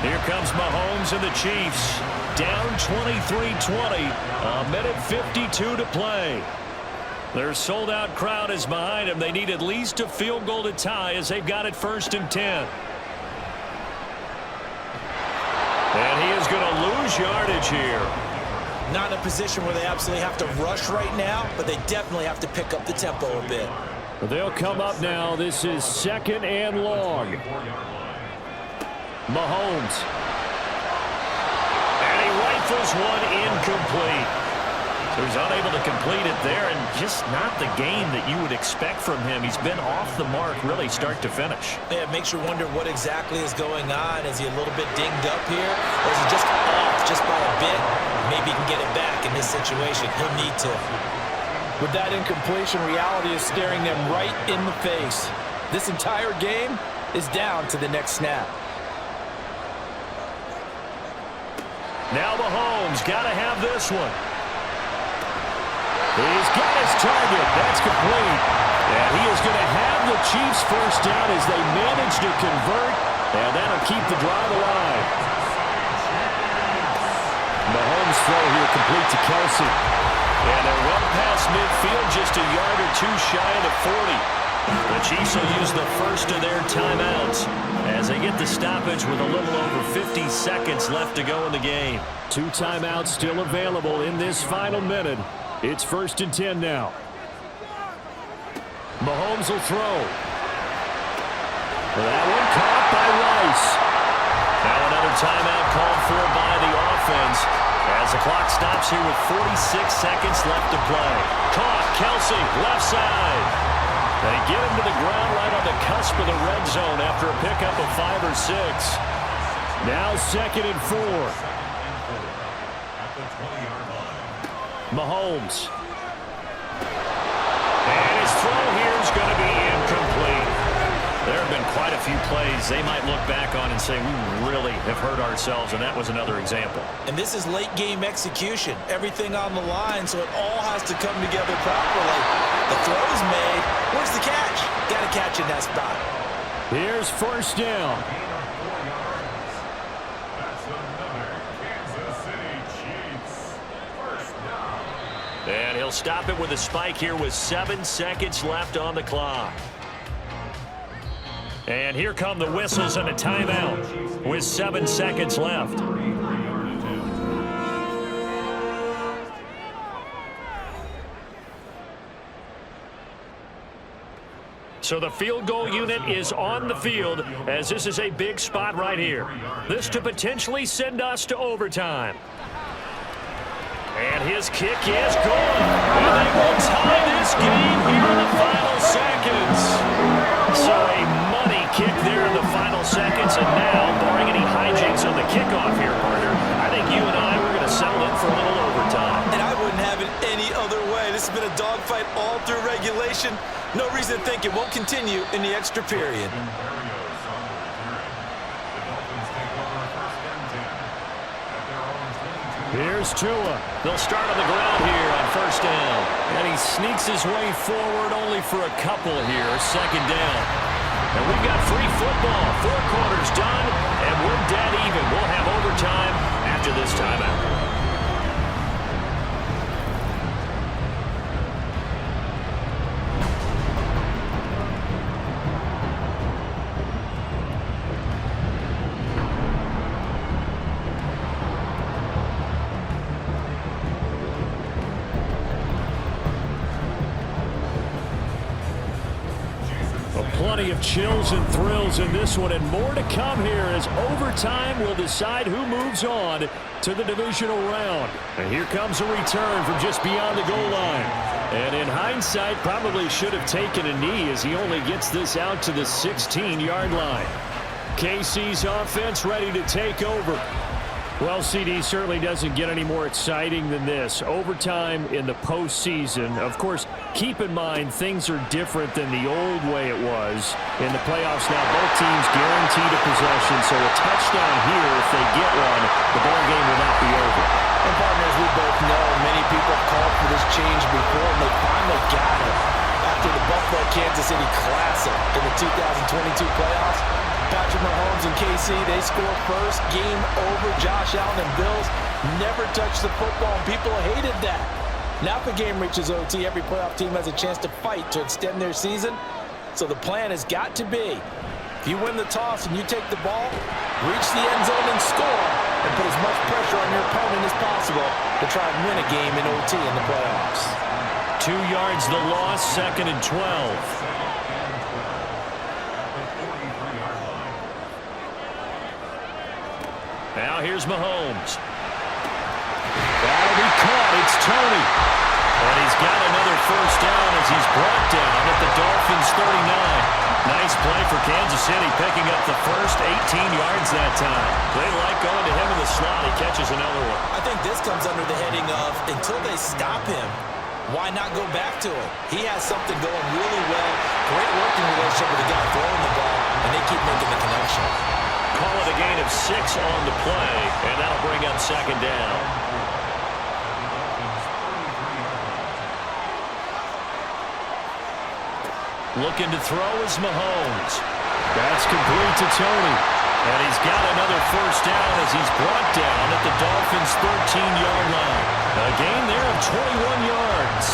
Here comes Mahomes and the Chiefs. Down 23-20. A minute 52 to play. Their sold-out crowd is behind them. They need at least a field goal to tie as they've got it 1st and 10. And he is going to lose yardage here. Not in a position where they absolutely have to rush right now, but they definitely have to pick up the tempo a bit. They'll come up now. This is 2nd and long. Mahomes one incomplete. So he's unable to complete it there, and just not the game that you would expect from him. He's been off the mark really start to finish. Yeah, it makes you wonder what exactly is going on. Is he a little bit dinged up here, or is he just off just by a bit? Maybe he can get it back in this situation. He'll need to. With that incompletion, reality is staring them right in the face. This entire game is down to the next snap. Now Mahomes got to have this one. He's got his target. That's complete. And he is going to have the Chiefs first down as they manage to convert, and that'll keep the drive alive. Mahomes throw here complete to Kelsey. And they're well past midfield, just a yard or two shy of the 40. The Chiefs will use the first of their timeouts as they get the stoppage with a little over 50 seconds left to go in the game. 2 timeouts still available in this final minute. It's 1st and 10 now. Mahomes will throw. That one caught by Rice. Now another timeout called for by the offense as the clock stops here with 46 seconds left to play. Caught, Kelsey, left side. They get him to the ground right on the cusp of the red zone after a pickup of 5 or 6. Now 2nd and 4. Mahomes. And his throw here is going to be incomplete. There have been quite a few plays they might look back on and say, we really have hurt ourselves, and that was another example. And this is late game execution. Everything on the line, so it all has to come together properly. The throw's made. Where's the catch? Got to catch in that spot. Here's 1st down. And he'll stop it with a spike here with 7 seconds left on the clock. And here come the whistles and a timeout with 7 seconds left. So the field goal unit is on the field as this is a big spot right here. This to potentially send us to overtime. And his kick is good. And they will tie this game here in the final seconds. So a money kick there in the final seconds. And now, barring any hijinks on the kickoff here, partner, I think you and I were going to settle in for a little overtime. And I wouldn't have it any other way. This has been a dogfight all through regulation. No reason to think it won't continue in the extra period. Here's Tua. They'll start on the ground here on 1st down. And he sneaks his way forward only for a couple here, 2nd down. And we've got free football. 4 quarters done, and we're dead even. We'll have overtime after this timeout. Plenty of chills and thrills in this one, and more to come here as overtime will decide who moves on to the divisional round. And here comes a return from just beyond the goal line. And in hindsight, probably should have taken a knee as he only gets this out to the 16-yard line. KC's offense ready to take over. Well, CD certainly doesn't get any more exciting than this. Overtime in the postseason. Of course, keep in mind things are different than the old way it was. In the playoffs now, both teams guaranteed a possession, so a touchdown here, if they get one, the ball game will not be over. And partners, we both know many people have called for this change before, and they finally got it. After the Buffalo-Kansas City Classic in the 2022 playoffs, Patrick Mahomes and KC, they score first. Game over. Josh Allen and Bills never touched the football, and people hated that. Now if the game reaches OT, every playoff team has a chance to fight to extend their season. So the plan has got to be, if you win the toss and you take the ball, reach the end zone and score, and put as much pressure on your opponent as possible to try and win a game in OT in the playoffs. 2 yards the loss, 2nd and 12. Now here's Mahomes. Tony. And he's got another first down as he's brought down at the Dolphins' 39. Nice play for Kansas City, picking up the first 18 yards that time. They like going to him in the slot. He catches another one. I think this comes under the heading of, until they stop him, why not go back to him? He has something going really well. Great working relationship with the guy throwing the ball, and they keep making the connection. Call it a gain of 6 on the play, and that'll bring up second down. Looking to throw is Mahomes. That's complete to Tony. And he's got another first down as he's brought down at the Dolphins' 13-yard line. A gain there of 21 yards.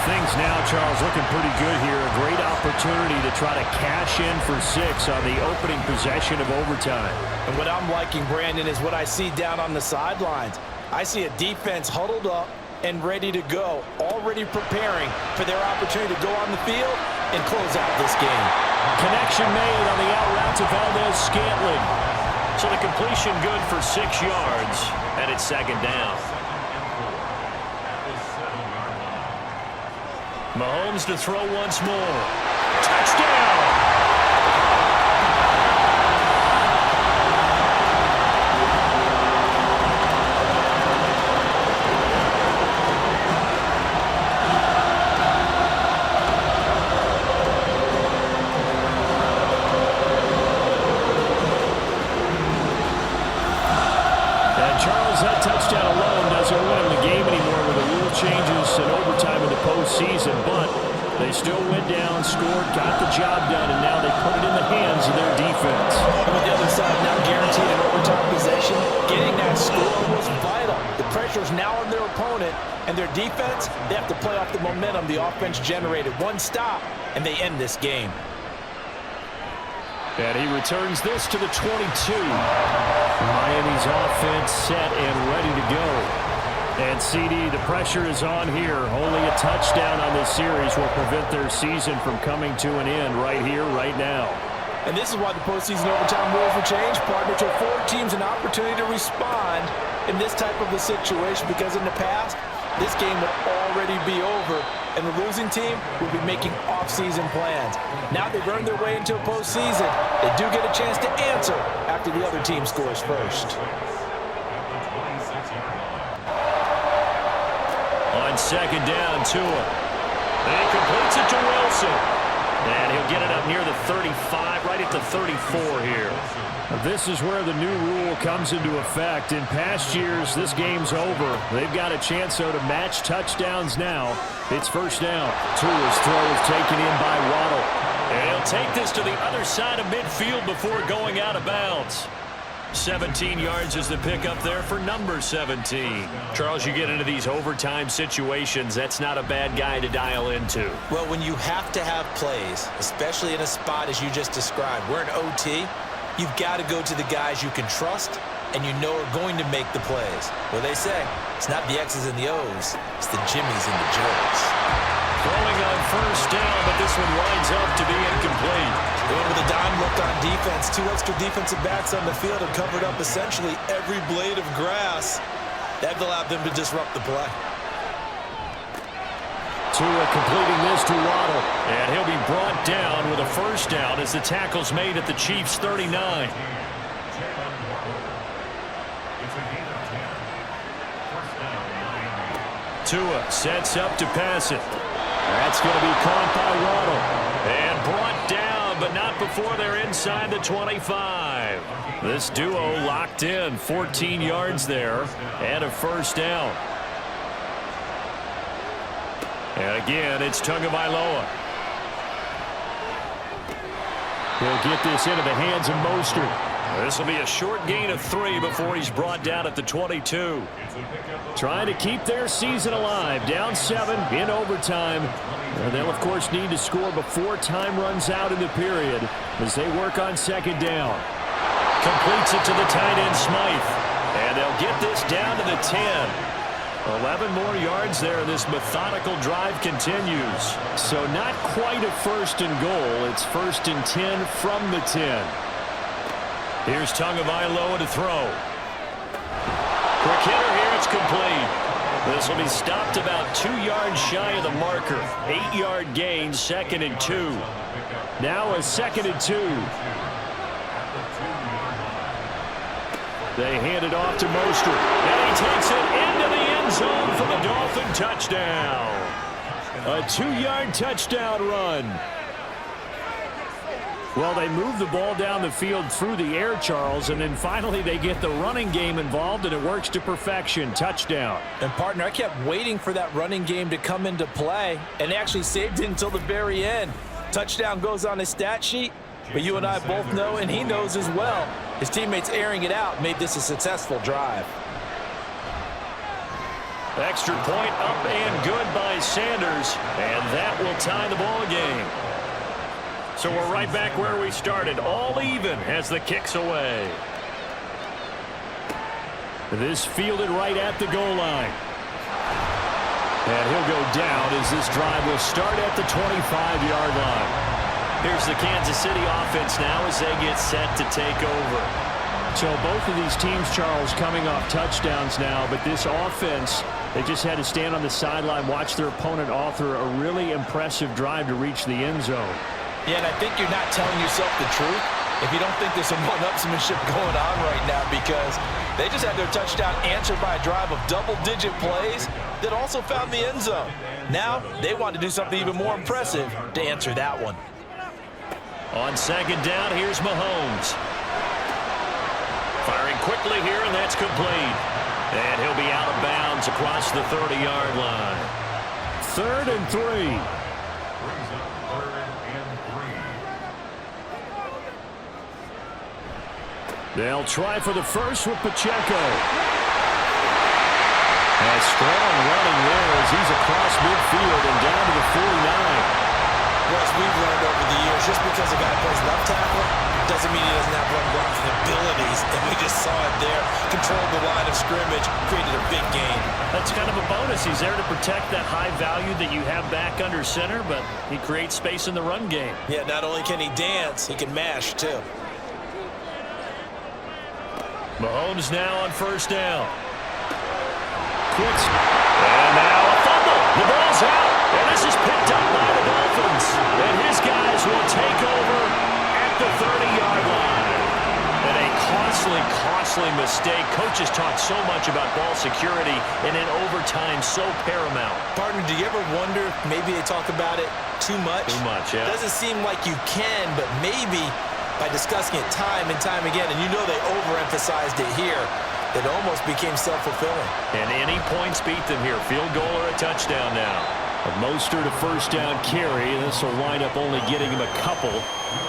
Things now, Charles, looking pretty good here. A great opportunity to try to cash in for 6 on the opening possession of overtime. And what I'm liking, Brandon, is what I see down on the sidelines. I see a defense huddled up and ready to go, already preparing for their opportunity to go on the field and close out this game. Connection made on the out route to Valdez-Scantling. So the completion good for 6 yards, and it's second down. Mahomes to throw once more. Touchdown! That touchdown alone doesn't win them the game anymore with the rule changes and overtime in the postseason, but they still went down, scored, got the job done, and now they put it in the hands of their defense. And with the other side now guaranteed an overtime possession, getting that score was vital. The pressure is now on their opponent, and their defense, they have to play off the momentum the offense generated. One stop, and they end this game. And he returns this to the 22. Miami's offense set and ready to go. And CD, the pressure is on here. Only a touchdown on this series will prevent their season from coming to an end right here, right now. And this is why the postseason overtime rules were changed, partner, to afford teams an opportunity to respond in this type of a situation, because in the past, this game would already be over, and the losing team would be making off-season plans. Now they've earned their way into a postseason. They do get a chance to answer after the other team scores first. On second down, Tua. And he completes it to Wilson. And he'll get it up near the 35, right at the 34 here. This is where the new rule comes into effect. In past years, this game's over. They've got a chance, though, to match touchdowns now. It's first down. Tua's throw is taken in by Waddle. And he'll take this to the other side of midfield before going out of bounds. 17 yards is the pickup there for number 17. Charles, you get into these overtime situations, that's not a bad guy to dial into. Well, when you have to have plays, especially in a spot as you just described, we're in OT, you've got to go to the guys you can trust and you know are going to make the plays. Well, they say it's not the X's and the O's, it's the Jimmies and the Joes. Throwing on first down, but this one winds up to be incomplete. Going with a dime look on defense. 2 extra defensive backs on the field and covered up essentially every blade of grass. That allowed them to disrupt the play. Tua completing this to Waddle. And he'll be brought down with a first down as the tackle's made at the Chiefs' 39. Tua sets up to pass it. That's going to be caught by Waddle. And brought down, but not before they're inside the 25. This duo locked in, 14 yards there, and a first down. And again, it's Tagovailoa. He'll get this into the hands of Mostert. This will be a short gain of 3 before he's brought down at the 22. Trying to keep their season alive. Down 7 in overtime. And they'll, of course, need to score before time runs out in the period as they work on second down. Completes it to the tight end, Smythe. And they'll get this down to the 10. 11 more yards there. This methodical drive continues. So not quite a first and goal. It's first and 10 from the 10. Here's Tagovailoa to throw. Quick hitter here. It's complete. This will be stopped about 2 yards shy of the marker. 8-yard gain, 2nd and 2. Now a 2nd and 2. They hand it off to Mostert. And he takes it into the end zone for the Dolphin touchdown. A 2-yard touchdown run. Well, they move the ball down the field through the air, Charles, and then finally they get the running game involved, and it works to perfection. Touchdown. And, partner, I kept waiting for that running game to come into play, and they actually saved it until the very end. Touchdown goes on his stat sheet, but you and I both know, and he knows as well, his teammates airing it out made this a successful drive. Extra point up and good by Sanders, and that will tie the ball game. So we're right back where we started, all even as the kick's away. This fielded right at the goal line. And he'll go down as this drive will start at the 25-yard line. Here's the Kansas City offense now as they get set to take over. So both of these teams, Charles, coming off touchdowns now, but this offense, they just had to stand on the sideline, watch their opponent author a really impressive drive to reach the end zone. Yeah, and I think you're not telling yourself the truth if you don't think there's some one-upsmanship going on right now, because they just had their touchdown answered by a drive of double-digit plays that also found the end zone. Now they want to do something even more impressive to answer that one. On 2nd down, here's Mahomes. Firing quickly here, and that's complete. And he'll be out of bounds across the 30-yard line. 3rd and 3. They'll try for the first with Pacheco. A strong running there as he's across midfield and down to the 49. Well, as we've learned over the years, just because a guy plays left tackle doesn't mean he doesn't have run blocking abilities. And we just saw it there. Controlled the line of scrimmage, created a big gain. That's kind of a bonus. He's there to protect that high value that you have back under center, but he creates space in the run game. Yeah, not only can he dance, he can mash too. Mahomes now on 1st down. And now a fumble. The ball's out. And this is picked up by the Dolphins. And his guys will take over at the 30-yard line. And a costly mistake. Coaches talk so much about ball security, and in overtime, so paramount. Partner, do you ever wonder if maybe they talk about it too much? Too much, yeah. It doesn't seem like you can, but maybe by discussing it time and time again, and you know they overemphasized it here, it almost became self-fulfilling. And any points beat them here. Field goal or a touchdown now. A Mostert a 1st down carry. This will wind up only getting him a couple.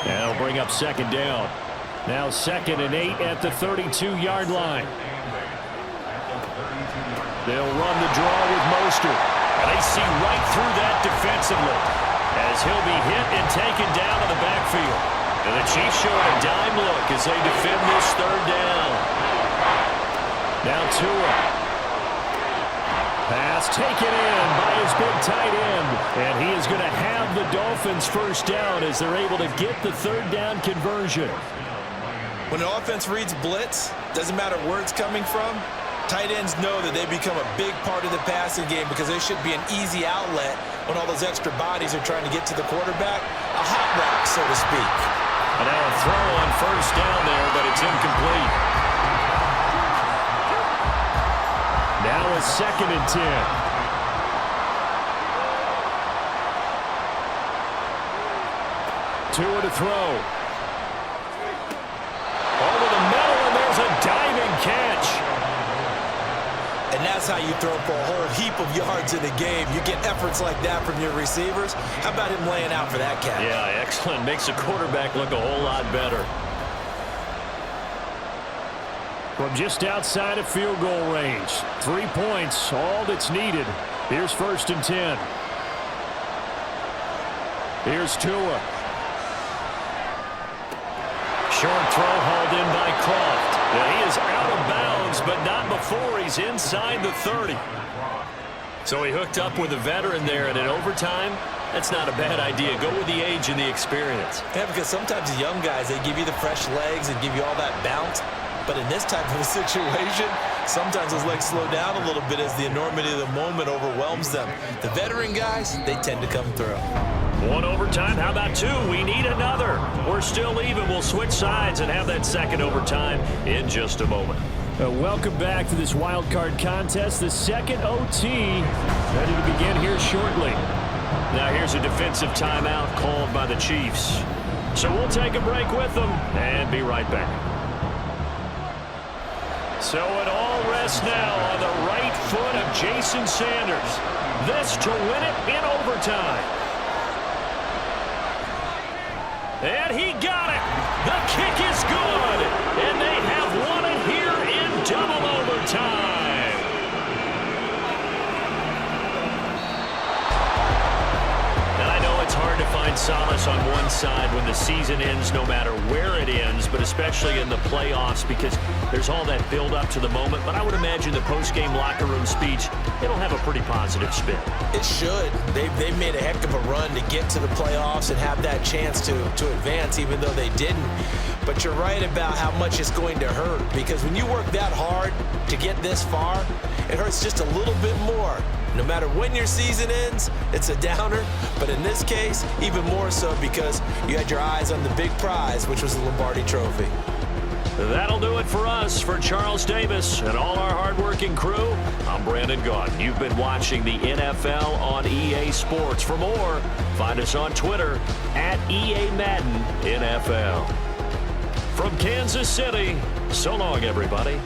And it'll bring up 2nd down. Now 2nd and 8 at the 32-yard line. They'll run the draw with Mostert. And they see right through that defensively as he'll be hit and taken down in the backfield. And the Chiefs show a dime look as they defend this 3rd down. Now Tua. Pass taken in by his big tight end. And he is going to have the Dolphins 1st down as they're able to get the 3rd down conversion. When an offense reads blitz, doesn't matter where it's coming from, tight ends know that they become a big part of the passing game because they should be an easy outlet when all those extra bodies are trying to get to the quarterback. A hot route, so to speak. And now a throw on 1st down there, but it's incomplete. Now a 2nd and 10. Tua to throw. Over the middle, and there's a diving catch. And that's how you throw for a whole heap of yards in a game. You get efforts like that from your receivers. How about him laying out for that catch? Yeah, excellent. Makes the quarterback look a whole lot better. From just outside of field goal range. 3 points, all that's needed. Here's 1st and 10. Here's Tua. Short throw hauled in by Croft. Yeah, he is out of bounds, but not before he's inside the 30. So he hooked up with a veteran there, and in overtime, that's not a bad idea. Go with the age and the experience. Yeah, because sometimes the young guys, they give you the fresh legs and give you all that bounce. But in this type of a situation, sometimes his legs slow down a little bit as the enormity of the moment overwhelms them. The veteran guys, they tend to come through. One overtime. How about two? We need another. We're still even. We'll switch sides and have that second overtime in just a moment. Welcome back to this wild card contest. The second OT ready to begin here shortly. Now here's a defensive timeout called by the Chiefs. So we'll take a break with them and be right back. So it all rests now on the right foot of Jason Sanders. This to win it in overtime. And he got it. The kick is good. And they have won it here in double overtime. And I know it's hard to find solace on one side when the season ends, no matter where it ends, but especially in the playoffs, because there's all that build up to the moment. But I would imagine the post-game locker room speech, it'll have a pretty positive spin. It should. They've made a heck of a run to get to the playoffs and have that chance to advance, even though they didn't. But you're right about how much it's going to hurt, because when you work that hard to get this far, it hurts just a little bit more. No matter when your season ends, it's a downer. But in this case, even more so because you had your eyes on the big prize, which was the Lombardi Trophy. That'll do it for us. For Charles Davis and all our hardworking crew, I'm Brandon Gaudin. You've been watching the NFL on EA Sports. For more, find us on Twitter at EA Madden NFL. From Kansas City, so long, everybody.